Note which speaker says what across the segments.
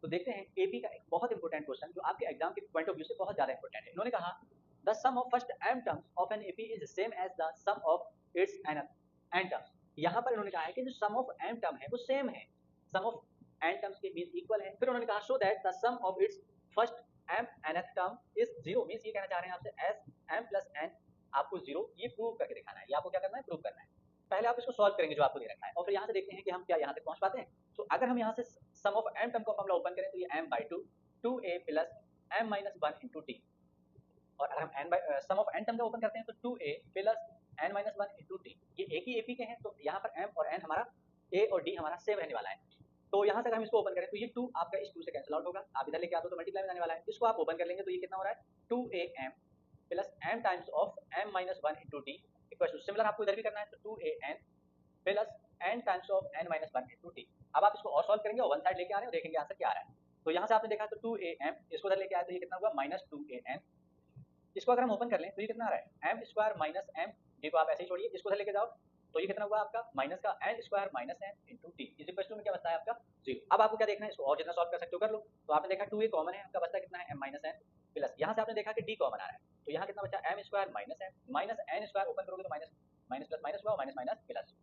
Speaker 1: तो देखते हैं एपी का एक बहुत इंपॉर्टेंट क्वेश्चन जो आपके एग्जाम के पॉइंट ऑफ व्यू से बहुत ज्यादा इंपॉर्टेंट है। इन्होंने कहा the sum of first m terms of an AP is same as the sum of its n terms. यहाँ पर इन्होंने कहा है कि जो सम ऑफ m टर्म है वो सेम है, सम ऑफ n टर्म्स के मीन इक्वल है। फिर उन्होंने कहा show that the sum of its first m nth term is zero, means ये कहना चाह रहे हैं आपसे एस m प्लस n आपको जीरो ये प्रूव करके दिखाना है, ये आपको क्या करना है, प्रूव करना है। पहले आप इसको सॉल्व करेंगे जो आपको दे रखा है और फिर यहाँ से देखते हैं कि हम क्या यहाँ तक पहुंच पाते हैं। तो अगर हम यहाँ से सम ऑफ m टर्म का फॉर्मूला ओपन करें तो ये m by two 2a plus m minus one into T, और अगर हम n sum of n term का ओपन करते हैं तो 2a plus n minus one into T, ये एक ही एपी के हैं तो यहाँ पर m और n हमारा a और d हमारा सेम रहने वाला है। तो यहाँ से अगर हम इसको ओपन करें तो ये 2 आपका इस 2 से कैंसिल आउट होगा, आप इधर लेके आते हो तो मल्टीप्लाई में जाने वाला है। इसको आप ओपन कर लेंगे तो ये कितना हो रहा है 2am plus m times of m minus one into T equal to, similar आपको इधर भी करना है तो 2an plus n times of n minus one into T. अब आप इसको और सॉल्व करेंगे और वन साइड लेके आ रहे हो, देखेंगे आंसर क्या आ रहा है। तो यहाँ से आपने देखा तो 2am, इसको इधर लेके आए तो ये कितना हुआ माइनस 2an। इसको अगर हम ओपन कर लें तो ये कितना आ रहा है एम स्क्वायर माइनस एम, जी को आप ऐसे ही छोड़िए, इसको इधर लेके जाओ तो ये कितना हुआ आपका माइनस का N square minus N into T is equal to में क्या बचता है आपका जीरो। अब आपको क्या देखना है, इसको और जितना सॉल्व कर सकते हो कर लो। तो आपने देखा 2a कॉमन है, आपका बचता कितना है एम माइनस एन प्लस, यहाँ से आपने देखा कि डी कॉमन आ रहा है तो यहाँ कितना बचा M square minus N square, open करोगे तो माइनस माइनस प्लस माइनस हुआ, minus minus plus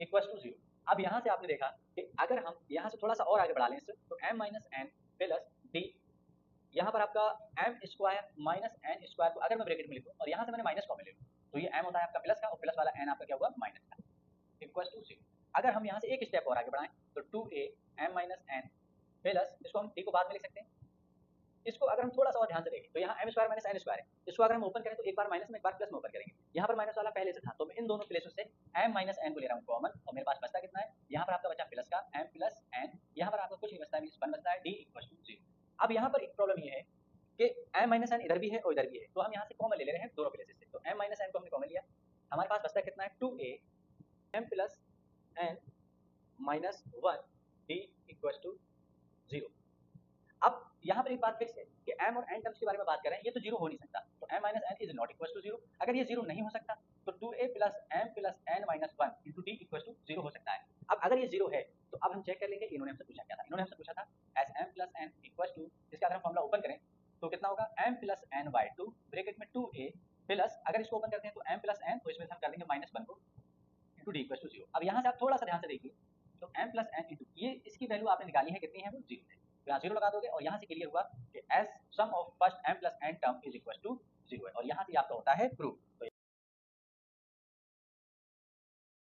Speaker 1: equal to zero. अब यहाँ से आपने देखा कि अगर हम यहाँ से थोड़ा सा और आगे बढ़ा लें इससे तो M minus N plus D, यहाँ पर आपका M square minus N square को अगर मैं ब्रैकेट में लिखूं और यहाँ से मैंने माइनस कॉमन ले लूं तो ये एम होता है आपका प्लस का और प्लस वाला एन आपका क्या हुआ माइनस का इक्वल टू जीरो। अगर हम यहाँ से एक स्टेप और आगे बढ़ाएं तो 2a m minus N plus, इसको हम डी को बाद में लिख सकते हैं, इसको अगर हम थोड़ा सा और ध्यान से देखें तो यहाँ M square minus N square है, इसको अगर हम ओपन करें तो एक बार माइनस में एक बार प्लस में ओपन करेंगे, यहाँ पर माइनस वाला पहले से था तो मैं इन दोनों प्लेसों से एम माइनस एन को ले रहा हूँ कॉमन और मेरे पास बचता कितना है, यहाँ पर आपका बचा प्लस का एम प्लस एन, यहाँ पर आपको कुछ नहीं बचता है, वन बचता है डी इक्वल टू जीरो। अब यहाँ पर एक प्रॉब्लम ये है कि एम माइनस एन इधर भी है और इधर भी है तो हम यहाँ से कॉमन ले रहे हैं दोनों प्लेसेस से, तो एम माइनस एन को हमने कॉमन लिया, हमारे पास बचता कितना है 2a M plus N minus one D equal to zero. अब यहाँ पर एक बात फिक्स है कि m और n टर्म्स के बारे में बात कर रहे हैं, ये तो जीरो हो नहीं सकता, तो m minus N is not equal to zero. अगर ये जीरो नहीं हो सकता तो 2a plus m plus n minus one into T equal to zero हो सकता है। अब अगर ये जीरो है तो अब हम चेक कर लेंगे इन्होंने हमसे पूछा क्या था, इन्होंने हमसे पूछा था S m plus n equal to, इसका अगर हम फॉर्मूला ओपन करें तो कितना होगा m plus N by two bracket में 2a प्लस, अगर इसको ओपन करते हैं तो m प्लस एन, तो इसमें से हम कर देंगे माइनस वन को into D equal to zero. अब यहाँ से आप थोड़ा सा ध्यान से देखिए तो m प्लस एन इंटू ये इसकी वैल्यू आपने निकाली है कितनी है, वो जीरो है, तो यहाँ जीरो लगा दोगे और यहाँ से क्लियर हुआ कि S sum of first m plus N term is equal to zero है और यहाँ से आपका होता है प्रूफ।